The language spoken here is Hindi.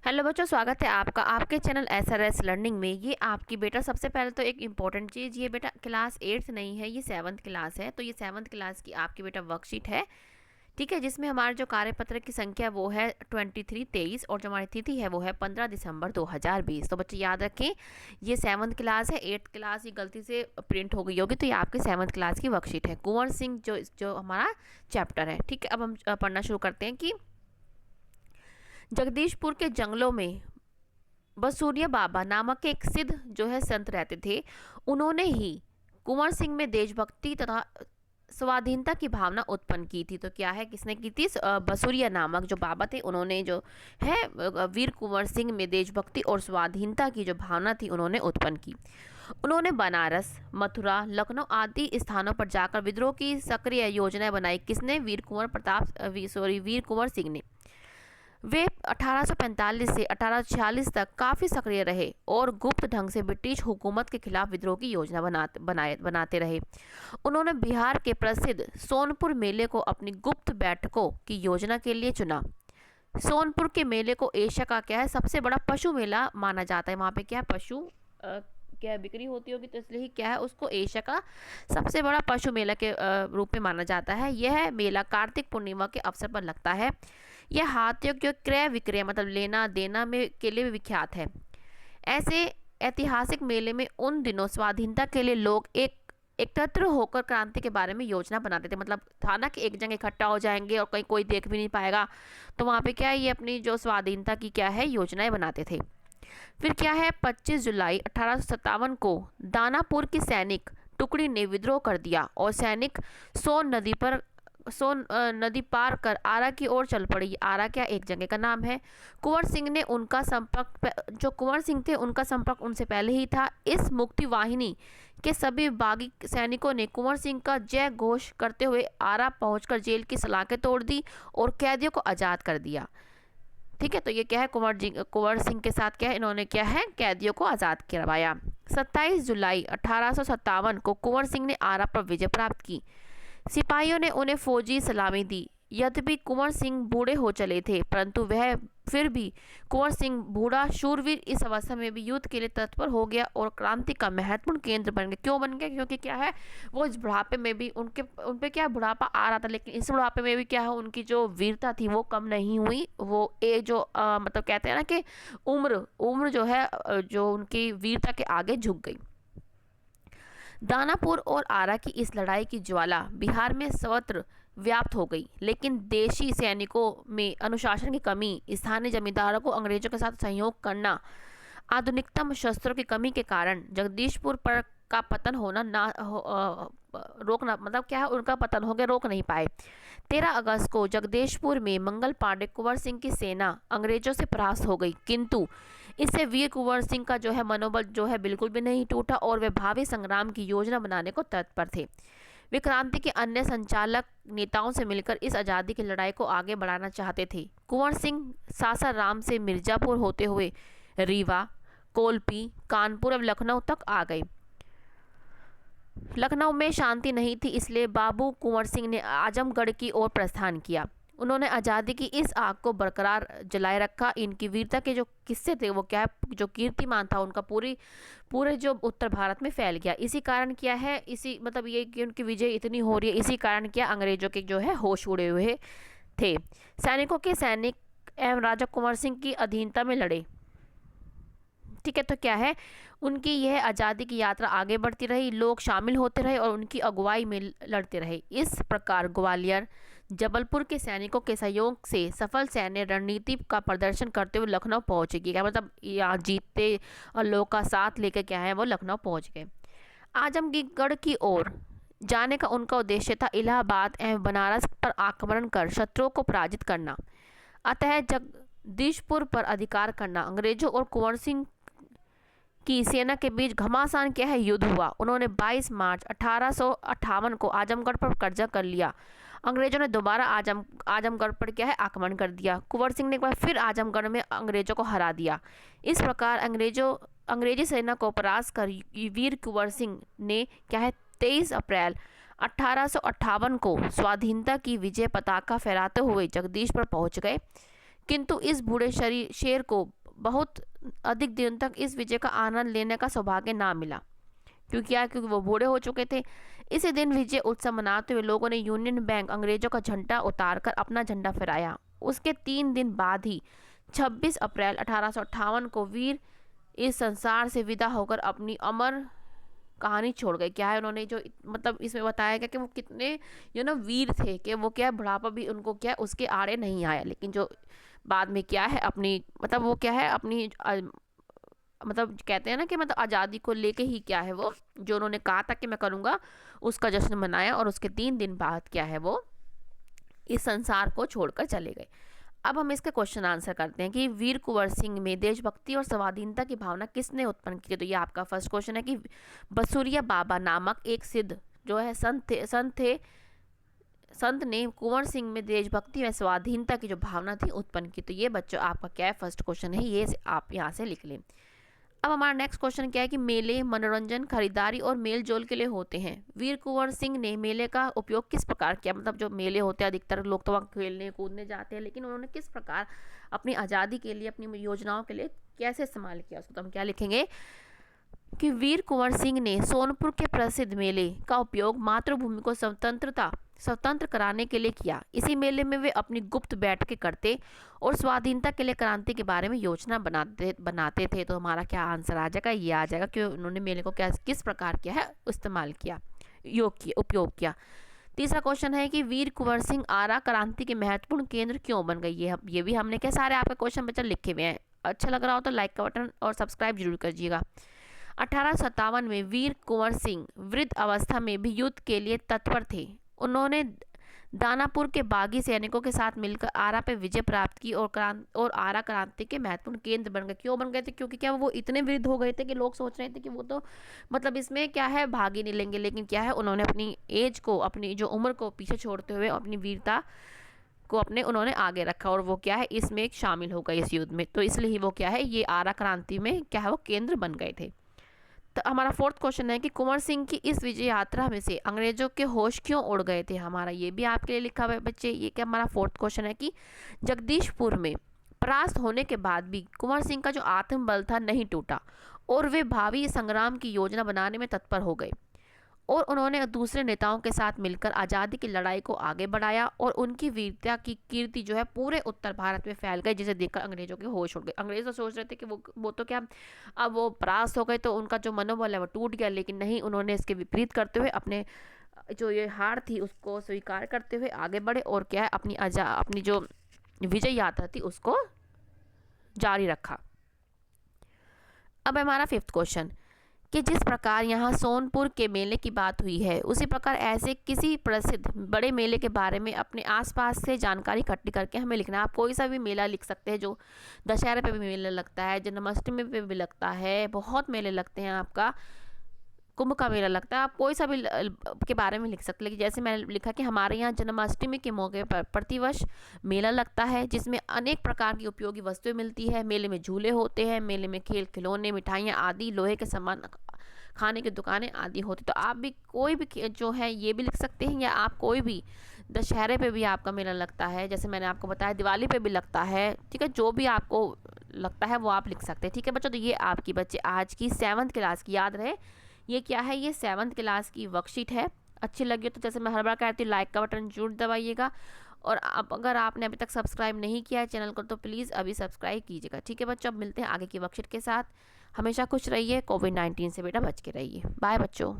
हेलो बच्चों, स्वागत है आपका आपके चैनल एसआरएस लर्निंग में। ये आपकी बेटा सबसे पहले तो एक इम्पॉर्टेंट चीज़, ये बेटा क्लास 8th नहीं है, ये 7th क्लास है। तो ये 7th क्लास की आपकी बेटा वर्कशीट है, ठीक है, जिसमें हमारा जो कार्यपत्र की संख्या वो है 2323 और जो हमारी तिथि है वो है 15 दिसंबर 2020। तो बच्चे याद रखें, ये 7th क्लास है। 8th क्लास ये गलती से प्रिंट हो गई होगी, तो ये आपकी 7th क्लास की वर्कशीट है। कुंवर सिंह जो जो हमारा चैप्टर है, ठीक है। अब हम पढ़ना शुरू करते हैं कि जगदीशपुर के जंगलों में बसूरिया बाबा नामक के एक सिद्ध जो है संत रहते थे। उन्होंने ही कुंवर सिंह में देशभक्ति तथा स्वाधीनता की भावना उत्पन्न की थी। तो क्या है, किसने की थी? बसूरिया नामक जो बाबा थे, उन्होंने जो है वीर कुंवर सिंह में देशभक्ति और स्वाधीनता की जो भावना थी उन्होंने उत्पन्न की। उन्होंने बनारस, मथुरा, लखनऊ आदि स्थानों पर जाकर विद्रोह की सक्रिय योजनाएं बनाई। किसने? वीर कुंवर सिंह ने। वे 1845 से 1846 तक काफ़ी सक्रिय रहे और गुप्त ढंग से ब्रिटिश हुकूमत के खिलाफ विद्रोह की योजना बनाते रहे। उन्होंने बिहार के प्रसिद्ध सोनपुर मेले को अपनी गुप्त बैठकों की योजना के लिए चुना। सोनपुर के मेले को एशिया का क्या है, सबसे बड़ा पशु मेला माना जाता है। वहाँ पे क्या है, पशु क्या बिक्री होती होगी, तो इसलिए क्या है, उसको एशिया का सबसे बड़ा पशु मेला के रूप में माना जाता है। यह मेला कार्तिक पूर्णिमा के अवसर पर लगता है। यह हाथियों के क्रय विक्रय मतलब लेना देना में के लिए भी विख्यात है। ऐसे ऐतिहासिक मेले में उन दिनों स्वाधीनता के लिए लोग एकत्र होकर क्रांति के बारे में योजना बनाते थे। मतलब था ना कि एक जगह इकट्ठा हो जाएंगे और कहीं कोई देख भी नहीं पाएगा, तो वहाँ पे क्या है, ये अपनी जो स्वाधीनता की क्या है योजनाएं बनाते थे। फिर क्या है, 25 जुलाई 1857 को दानापुर की सैनिक टुकड़ी ने विद्रोह कर दिया और सैनिक सोन नदी पार कर आरा की ओर चल पड़ी। आरा क्या एक जगह का नाम है। कुंवर सिंह ने उनका संपर्क जो कुंवर सिंह थे उनका संपर्क उनसे पहले ही था। इस मुक्ति वाहिनी के सभी बागी सैनिकों ने कुंवर सिंह का जय घोष करते हुए आरा पहुंचकर जेल की सलाखें तोड़ दी और कैदियों को आज़ाद कर दिया। ठीक है, तो ये क्या है, कुंवर सिंह के साथ क्या है, इन्होंने क्या है, कैदियों को आज़ाद करवाया। 27 जुलाई 1857 को कुंवर सिंह ने आरा पर विजय प्राप्त की। सिपाहियों ने उन्हें फौजी सलामी दी। यद्यपि कुंवर सिंह बूढ़े हो चले थे, परंतु वह फिर भी कुंवर सिंह बूढ़ा शूरवीर इस अवस्था में भी युद्ध के लिए तत्पर हो गया और क्रांति का महत्वपूर्ण केंद्र बन गया। क्यों बन गया? क्योंकि क्या है, वो इस बुढ़ापे में भी उन पे क्या बुढ़ापा आ रहा था, लेकिन इस बुढ़ापे में भी क्या है, उनकी जो वीरता थी वो कम नहीं हुई। वो मतलब कहते हैं ना कि उम्र जो है जो उनकी वीरता के आगे झुक गई। दानापुर और आरा की इस लड़ाई की ज्वाला बिहार में सर्वत्र व्याप्त हो गई, लेकिन देशी सैनिकों में अनुशासन की कमी, स्थानीय जमींदारों को अंग्रेजों के साथ सहयोग करना, आधुनिकतम शस्त्रों की कमी के कारण जगदीशपुर पर का पतन होना रोकना मतलब क्या है, उनका पतन हो गया, रोक नहीं पाए। 13 अगस्त को जगदीशपुर में मंगल पांडे कुंवर सिंह की सेना अंग्रेजों से परास्त हो गई, किंतु इससे वीर कुंवर सिंह का जो है मनोबल जो है बिल्कुल भी नहीं टूटा और वे भावी संग्राम की योजना बनाने को तत्पर थे। वे क्रांति के अन्य संचालक नेताओं से मिलकर इस आज़ादी की लड़ाई को आगे बढ़ाना चाहते थे। कुंवर सिंह सासाराम से मिर्जापुर होते हुए रीवा, कोलपी, कानपुर और लखनऊ तक आ गए। लखनऊ में शांति नहीं थी, इसलिए बाबू कुंवर सिंह ने आजमगढ़ की ओर प्रस्थान किया। उन्होंने आज़ादी की इस आग को बरकरार जलाए रखा। इनकी वीरता के जो किस्से थे वो क्या है, जो कीर्तिमान था उनका पूरे जो उत्तर भारत में फैल गया। इसी कारण क्या है, इसी मतलब ये कि उनकी विजय इतनी हो रही है, इसी कारण क्या अंग्रेजों के जो है होश उड़े हुए थे। सैनिक एवं राजा कुंवर सिंह की अधीनता में लड़े। ठीक है, तो क्या है, उनकी यह आज़ादी की यात्रा आगे बढ़ती रही, लोग शामिल होते रहे और उनकी अगुवाई में लड़ते रहे। इस प्रकार ग्वालियर, जबलपुर के सैनिकों के सहयोग से सफल सैन्य रणनीति का प्रदर्शन करते हुए लखनऊ पहुंचेगी। क्या मतलब यहाँ जीतते और लोग का साथ लेकर क्या है वो लखनऊ पहुंच गए। आजमगढ़ की ओर जाने का उनका उद्देश्य था इलाहाबाद एवं बनारस पर आक्रमण कर शत्रुओं को पराजित करना, अतः जगदीशपुर पर अधिकार करना। अंग्रेजों और कुंवर सिंह की सेना के बीच घमासान क्या है युद्ध हुआ। उन्होंने 22 मार्च 1858 को आजमगढ़ पर कब्जा कर लिया। अंग्रेजों ने दोबारा आजमगढ़ पर क्या है आक्रमण कर दिया। कुंवर सिंह ने एक बार फिर आजमगढ़ में अंग्रेजों को हरा दिया। इस प्रकार अंग्रेजी सेना को परास्त कर वीर कुंवर सिंह ने क्या है 23 अप्रैल 1858 को स्वाधीनता की विजय पताका फहराते हुए जगदीश पर पहुंच गए, किंतु इस बूढ़े शेर को बहुत अधिक दिन तक इस विजय का आनंद लेने का सौभाग्य ना मिला, क्योंकि वो बूढ़े हो चुके थे। इसी दिन विजय उत्सव मनाते हुए लोगों ने यूनियन बैंक अंग्रेजों का झंडा उतारकर अपना झंडा फहराया। उसके 3 दिन बाद ही 26 अप्रैल 1858 को वीर इस संसार से विदा होकर अपनी अमर कहानी छोड़ गए। क्या है, उन्होंने जो मतलब इसमें बताया गया कि वो कितने वीर थे, कि वो क्या है, बुढ़ापा भी उनको क्या है उसके आड़े नहीं आया, लेकिन जो बाद में क्या है अपनी मतलब वो क्या है अपनी मतलब कहते हैं ना कि मतलब आज़ादी को लेके ही क्या है वो जो उन्होंने कहा था कि मैं करूँगा, उसका जश्न मनाया, और उसके 3 दिन बाद क्या है वो इस संसार को छोड़कर चले गए। अब हम इसके क्वेश्चन आंसर करते हैं कि वीर कुंवर सिंह में देशभक्ति और स्वाधीनता की भावना किसने उत्पन्न की। तो ये आपका फर्स्ट क्वेश्चन है कि बसुरिया बाबा नामक एक सिद्ध जो है संत ने कुंवर सिंह में देशभक्ति व स्वाधीनता की जो भावना थी उत्पन्न की। तो ये बच्चों आपका क्या है, फर्स्ट क्वेश्चन है, ये आप यहाँ से लिख लें। अब हमारा नेक्स्ट क्वेश्चन क्या है कि मेले मनोरंजन, खरीदारी और मेल जोल के लिए होते हैं। वीर कुंवर सिंह ने मेले का उपयोग किस प्रकार किया। मतलब जो मेले होते हैं अधिकतर लोग तो वहाँ खेलने कूदने जाते हैं, लेकिन उन्होंने किस प्रकार अपनी आज़ादी के लिए, अपनी योजनाओं के लिए कैसे इस्तेमाल किया उसको। तो हम क्या लिखेंगे कि वीर कुंवर सिंह ने सोनपुर के प्रसिद्ध मेले का उपयोग मातृभूमि को स्वतंत्र कराने के लिए किया। इसी मेले में वे अपनी गुप्त बैठकें करते और स्वाधीनता के लिए क्रांति के बारे में योजना बनाते थे। तो हमारा क्या आंसर आ जाएगा, ये आ जाएगा कि उन्होंने मेले को किस प्रकार किया है, इस्तेमाल किया, उपयोग किया। तीसरा क्वेश्चन है कि वीर कुंवर सिंह आरा क्रांति के महत्वपूर्ण केंद्र क्यों बन गई। ये भी हमने क्या सारे आपके क्वेश्चन बच्चा लिखे हुए हैं। अच्छा लग रहा हो तो लाइक का बटन और सब्सक्राइब जरूर करिएगा। 1857 में वीर कुंवर सिंह वृद्ध अवस्था में भी युद्ध के लिए तत्पर थे। उन्होंने दानापुर के बागी सैनिकों के साथ मिलकर आरा पे विजय प्राप्त की और आरा क्रांति के महत्वपूर्ण केंद्र बन गए। क्यों बन गए थे, क्योंकि क्या वो इतने वृद्ध हो गए थे कि लोग सोच रहे थे कि वो तो मतलब इसमें क्या है भाग ही नहीं लेंगे, लेकिन क्या है उन्होंने अपनी एज को, अपनी जो उम्र को पीछे छोड़ते हुए अपनी वीरता को उन्होंने आगे रखा, और वो क्या है इसमें शामिल हो गए इस युद्ध में। तो इसलिए ही वो क्या है ये आरा क्रांति में क्या है वो केंद्र बन गए थे। तो हमारा फोर्थ क्वेश्चन है कि कुंवर सिंह की इस विजय यात्रा में से अंग्रेजों के होश क्यों उड़ गए थे। हमारा ये भी आपके लिए लिखा हुआ है बच्चे। ये क्या हमारा फोर्थ क्वेश्चन है कि जगदीशपुर में परास्त होने के बाद भी कुंवर सिंह का जो आत्मबल था नहीं टूटा, और वे भावी संग्राम की योजना बनाने में तत्पर हो गए, और उन्होंने दूसरे नेताओं के साथ मिलकर आज़ादी की लड़ाई को आगे बढ़ाया, और उनकी वीरता की कीर्ति जो है पूरे उत्तर भारत में फैल गई, जिसे देखकर अंग्रेजों के होश उड़ गए। अंग्रेज तो सोच रहे थे कि वो तो क्या अब वो परास्त हो गए तो उनका जो मनोबल है वो टूट गया, लेकिन नहीं, उन्होंने इसके विपरीत करते हुए अपने जो ये हार थी उसको स्वीकार करते हुए आगे बढ़े, और क्या है अपनी जो विजय यात्रा थी उसको जारी रखा। अब हमारा फिफ्थ क्वेश्चन कि जिस प्रकार यहाँ सोनपुर के मेले की बात हुई है, उसी प्रकार ऐसे किसी प्रसिद्ध बड़े मेले के बारे में अपने आसपास से जानकारी इकट्ठी करके हमें लिखना है। आप कोई सा भी मेला लिख सकते हैं, जो दशहरे पे भी मेला लगता है, जन्माष्टमी पे भी लगता है, बहुत मेले लगते हैं, आपका कुंभ का मेला लगता है, आप कोई सा भी के बारे में लिख सकते हैं। लेकिन जैसे मैंने लिखा कि हमारे यहाँ जन्माष्टमी के मौके पर प्रतिवर्ष मेला लगता है, जिसमें अनेक प्रकार की उपयोगी वस्तुएं मिलती है। मेले में झूले होते हैं, मेले में खेल खिलौने, मिठाइयाँ आदि, लोहे के सामान, खाने की दुकानें आदि होती। तो आप भी कोई भी जो है ये भी लिख सकते हैं, या आप कोई भी दशहरे पे भी आपका मेला लगता है, जैसे मैंने आपको बताया दिवाली पे भी लगता है, ठीक है, जो भी आपको लगता है वो आप लिख सकते हैं। ठीक है बच्चों, तो ये आपकी बच्चे आज की 7th क्लास की, याद रहे ये क्या है, ये 7th क्लास की वर्कशीट है। अच्छी लगी तो जैसे मैं हर बार कहती हूँ लाइक का बटन जरूर दबाइएगा, और अब अगर आपने अभी तक सब्सक्राइब नहीं किया है चैनल को तो प्लीज़ अभी सब्सक्राइब कीजिएगा। ठीक है बच्चों, अब मिलते हैं आगे की वर्कशीट के साथ। हमेशा खुश रहिए, कोविड-19 से बेटा बच के रहिए। बाय बच्चों।